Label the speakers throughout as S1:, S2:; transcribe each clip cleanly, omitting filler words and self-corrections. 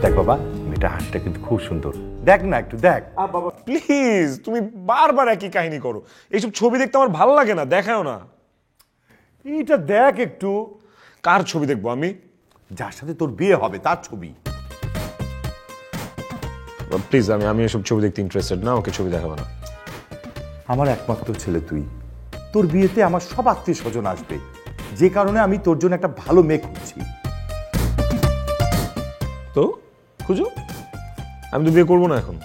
S1: দেখ বাবা, মেয়েটা হাসিটা কিন্তু খুব সুন্দর, দেখ না একটু দেখ।
S2: বাবা প্লিজ, তুমি বারবার একই কাহিনী করো। এইসব ছবি দেখতে আমার ভালো লাগে না, দেখাও না।
S1: এটা দেখ একটু।
S2: কার ছবি দেখবো আমি?
S1: যার সাথে তোর বিয়ে হবে তার ছবি।
S2: প্লিজ, আমি এসব ছবি দেখতে ইন্টারেস্টেড না, ওকে ছবি দেখাবো না।
S1: আমার একমাত্র ছেলে তুই, তোর বিয়েতে আমার সব আত্মীয় স্বজন আসবে, যে কারণে আমি তোর জন্য একটা ভালো মেয়ে খুঁজছি।
S2: তো খুঁজো, আমি তো বিয়ে করবো না এখন।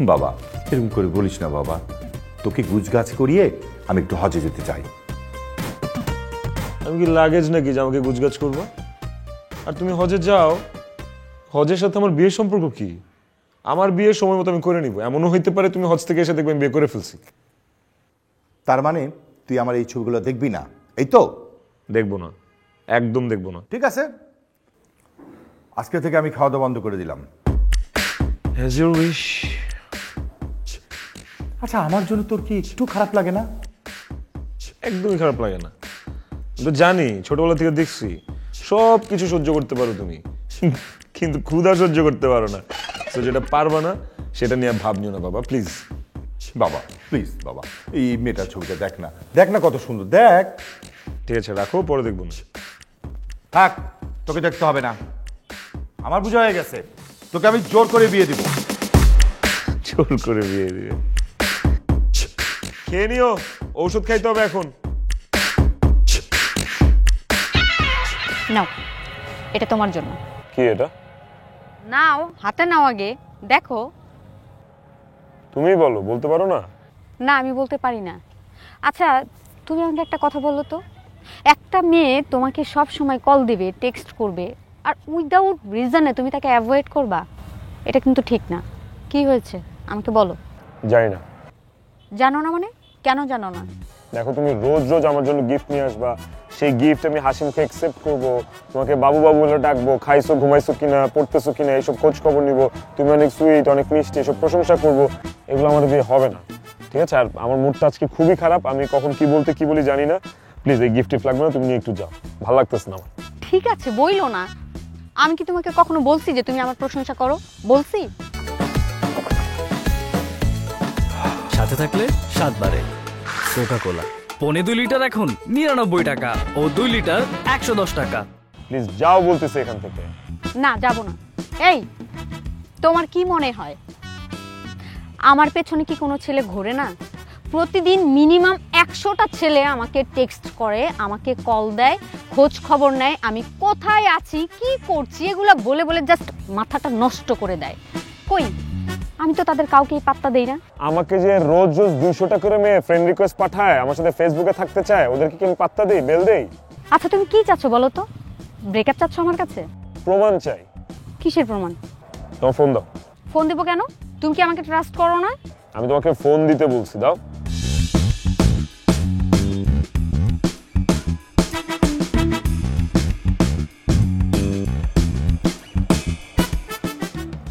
S1: বাবা এরকম করে বলিস না বাবা, তোকে গুজগাছ করিয়ে আমি একটু হজে যেতে চাই।
S2: আমি কি লাগেজ নাকি যে আমাকে গুজগাছ করবো? আর তুমি হজে যাও, হজের সাথে আমার বিয়ের সম্পর্ক কি? আমার বিয়ের সময় মতো আমি করে নিব। এমনও হইতে পারে তুমি হজ থেকে এসে দেখবে আমি বিয়ে করে ফেলছি।
S1: তার মানে তুই আমার এই ছবিগুলো দেখবি না, এই তো?
S2: দেখবো না, একদম দেখবো না।
S1: ঠিক আছে, আজকে থেকে আমি খাওয়া দাওয়া বন্ধ করে দিলাম।
S2: As your wish.
S1: আচ্ছা, আমার জন্য তোর কি একটু খারাপ লাগে না?
S2: একদমই খারাপ লাগে না। তো জানি, ছোটবেলা থেকে দেখছি সব কিছু সহ্য করতে পারো তুমি, কিন্তু ক্ষুধা সহ্য করতে পারো না। তো যেটা পারবা না সেটা নিয়ে ভাবনিও না বাবা, প্লিজ।
S1: বাবা প্লিজ বাবা, এই মেয়েটার ছবিটা দেখ না, দেখ না কত সুন্দর, দেখ।
S2: ঠিক আছে, রাখো, পরে দেখবো না।
S1: থাক, তোকে দেখতে হবে না, আমার বোঝা হয়ে গেছে। তোকে আমি জোর করে বিয়ে দিব।
S2: জোর করে বিয়ে দিবে? খেয়ে নিও, ঔষধ খাইতে হবে এখন।
S3: নাও, এটা তোমার জন্য।
S2: কি এটা?
S3: নাও, হাতে নাও, আগে দেখো।
S2: তুমি বলো, বলতে পারো না?
S3: না, আমি বলতে পারি না। আচ্ছা, তুমি আমাকে একটা কথা বলো তো, একটা মেয়ে তোমাকে সব সময় কল দিবে, টেক্সট করবে, আর উইদাউট রিজনে তুমি তাকে অ্যাভয়েড করবা? এটা কিন্তু ঠিক না। কি হয়েছে আমাকে বলো।
S2: জানি না।
S3: জানো না মানে? কেন জানো না?
S2: দেখো, তুমি রোজ রোজ আমার জন্য গিফট নিয়ে আসবা, সেই গিফট আমি হাসি মুখে অ্যাকসেপ্ট করবো, তোমাকে বাবু বাবু বলে ডাকবো, খাইছো ঘুমাইছো কিনা, পড়তেছো কিনা এইসব খোঁজ খবর নিবো, তুমি অনেক সুইট, অনেক মিষ্টি, এসব প্রশংসা করবো। এগুলো আমাদের দিয়ে হবে না, ঠিক আছে? আর আমার মুডটা আজকে খুবই খারাপ, আমি কখন কি বলতে কি বলি জানি না। প্লিজ এই গিফট লাগবে না, তুমি নিয়ে একটু যাও, ভালো লাগতেছে না আমার।
S3: ঠিক আছে, বইলো না। আমি কি তোমাকে কখনো বলছি যে তুমি আমার প্রশংসা করো? বলছি?
S4: সাথে থাকলে স্বাদ বাড়ে। কোকা কোলা পনে 2 লিটার এখন 99 টাকা ও 2 লিটার 110 টাকা।
S2: প্লিজ যাও বলতেছে এখান থেকে।
S3: না, যাব না। এই, তোমার কি মনে হয় আমার পেছনে কি কোনো ছেলে ঘোরে না? প্রতিদিন মিনিমাম 100টা ছেলে আমাকে টেক্সট করে, আমাকে কল দেয়, খোঁজ খবর নেয়, আমি কোথায় আছি, কি করছি, এগুলো বলে বলে জাস্ট মাথাটা নষ্ট করে দেয়। কই, আমি তো তাদের কাউকেই পাত্তা দেই না।
S2: আমাকে যে রোজ রোজ 200 টাকা করে মেয়ে ফ্রেন্ড রিকোয়েস্ট পাঠায়, আমার সাথে ফেসবুকে থাকতে চায়, ওদেরকে কি আমি পাত্তা দেই, বেল দেই?
S3: আচ্ছা, তুমি কি চাচ্ছ বলো তো? ব্রেকআপ চাচ্ছ আমার কাছে?
S2: প্রমাণ চাই।
S3: কিসের প্রমাণ?
S2: তোমার ফোন দাও।
S3: ফোন দেবো কেন? তুমি কি আমাকে ট্রাস্ট করো না?
S2: আমি তোমাকে ফোন দিতে বলছি, দাও।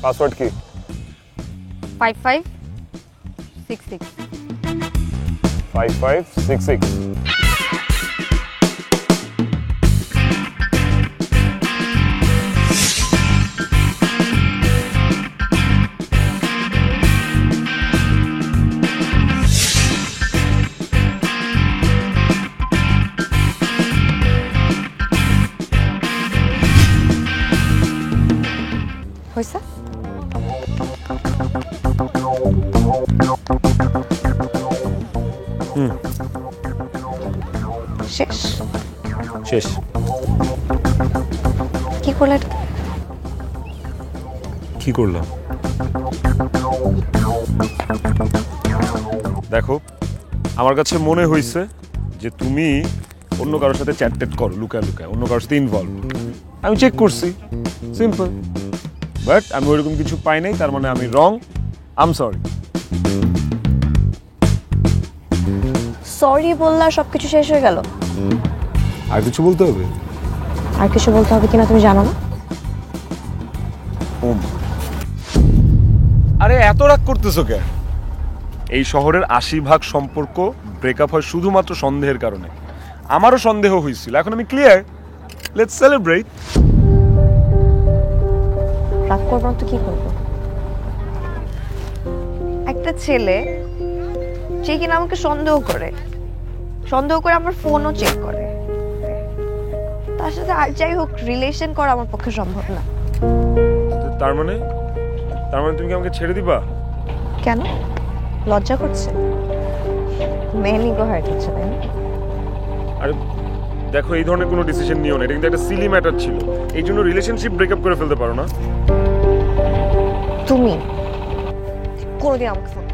S2: পাসওয়ার্ড কি?
S3: 5566।
S2: 5566।
S3: হয়েছে? শেষ?
S2: শেষ।
S3: কি করলে?
S2: কি করলাম? দেখো, আমার কাছে মনে হয়েছে যে তুমি অন্য কারোর সাথে চ্যাট ট্যাট করো, লুকায় লুকায় অন্য কারোর সাথে ইনভলভ। আমি চেক করছি, সিম্পল। বাট আমি ওইরকম কিছু পাই নাই, তার মানে আমি wrong. I am sorry.
S5: Sorry বললে সবকিছু শেষ হয়ে গেল?
S2: আর কিছু বলতে হবে?
S5: আর কিছু বলতে হবে কিনা তুমি জানো না?
S2: আরে এত রাগ করতেছো কেন? এই শহরের 80% সম্পর্ক ব্রেকআপ হয় শুধুমাত্র সন্দেহের কারণে। আমারও সন্দেহ হয়েছিল, এখন আমি ক্লিয়ার। Let's celebrate.
S5: করবো না তো কি করবো? একটা ছেলে যে কিনা আমাকে সন্দেহ করে আমার ফোনও চেক করে, তার সাথে আর যাই হোক রিলেশন করা আমার পক্ষে সম্ভব না।
S2: তার মানে তুমি কি আমাকে ছেড়ে দিবা?
S5: কেন, লজ্জা করছে? মেয়ে নিগো হার্ট হচ্ছে তাই না?
S2: আরে দেখো, এই ধরনের কোনো ডিসিশন নিও না, এটা কিন্তু একটা সিলি ম্যাটার ছিল। এই জন্য রিলেশনশিপ ব্রেকআপ করে ফেলতে পারো না।
S5: তুমি কোনোদিন আমাকে ফোন